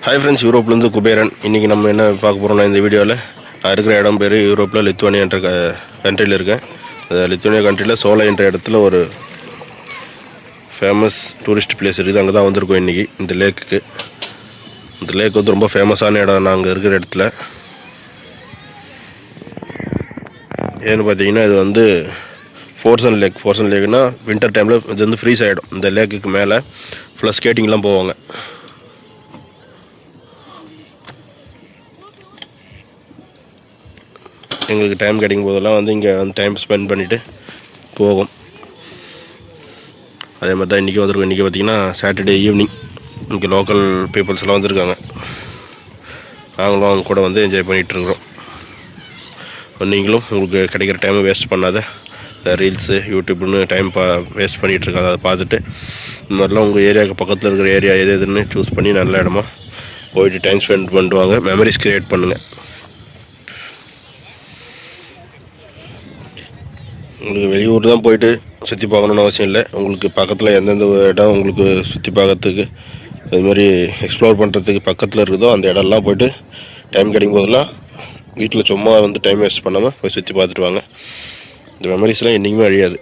Hi friends, யூரோப்லேருந்து Kuberan. இன்றைக்கி நம்ம என்ன பார்க்க போகிறோம்னா, இந்த வீடியோவில் நான் இருக்கிற இடம் பேர் யூரோப்பில் லித்துவேனியா என்ற கண்ட்ரியில் இருக்கேன். லித்துவேனியா கண்ட்ரியில் சோலை என்ற இடத்துல ஒரு ஃபேமஸ் டூரிஸ்ட் பிளேஸ் இருக்குது. அங்கே தான் வந்திருக்கோம் இன்றைக்கி. இந்த லேக்குக்கு இந்த லேக் வந்து ரொம்ப ஃபேமஸான இடம் நாங்கள் இருக்கிற இடத்துல. ஏன்னு பார்த்தீங்கன்னா, இது வந்து ஃபோர்சன் லேக்னா வின்டர் டைமில் இது வந்து ஃப்ரீஸ் ஆகிடும். இந்த லேக்குக்கு மேலே ஃபுல்லாக ஸ்கேட்டிங்லாம் போவாங்க. எங்களுக்கு டைம் கிடைக்கும் போதெல்லாம் வந்து இங்கே வந்து டைம் ஸ்பெண்ட் பண்ணிவிட்டு போகும். அதே மாதிரி தான் இன்றைக்கி வந்திருக்கோம். இன்றைக்கி பார்த்திங்கன்னா சாட்டர்டே ஈவினிங். இங்கே லோக்கல் பீப்புள்ஸ்லாம் வந்திருக்காங்க. நாங்களும் அவங்க கூட வந்து என்ஜாய் பண்ணிகிட்ருக்குறோம். நீங்களும் உங்களுக்கு கிடைக்கிற டைமை வேஸ்ட் பண்ணாத, ரீல்ஸு யூடியூப்னு டைம் வேஸ்ட் பண்ணிகிட்ருக்காங்க. அதை பார்த்துட்டு இந்த மாதிரிலாம் உங்கள் ஏரியாவுக்கு பக்கத்தில் இருக்கிற ஏரியா எதுன்னு சூஸ் பண்ணி நல்ல இடமா போயிட்டு டைம் ஸ்பெண்ட் பண்ணுவாங்க. மெமரிஸ் க்ரியேட் பண்ணுங்கள். உங்களுக்கு வெளியூர் தான் போயிட்டு சுற்றி பார்க்கணுன்னு அவசியம் இல்லை. உங்களுக்கு பக்கத்தில் எந்தெந்த இடம் உங்களுக்கு சுற்றி பார்க்கறதுக்கு அதுமாதிரி எக்ஸ்ப்ளோர் பண்ணுறதுக்கு பக்கத்தில் இருக்குதோ அந்த இடம்லாம் போய்ட்டு டைம் கிடைக்கும் போதெல்லாம் வீட்டில் சும்மா வந்து டைம் வேஸ்ட் பண்ணாமல் போய் சுற்றி பார்த்துட்டு வாங்க. இந்த மெமரிஸ்லாம் என்றைக்குமே அழியாது.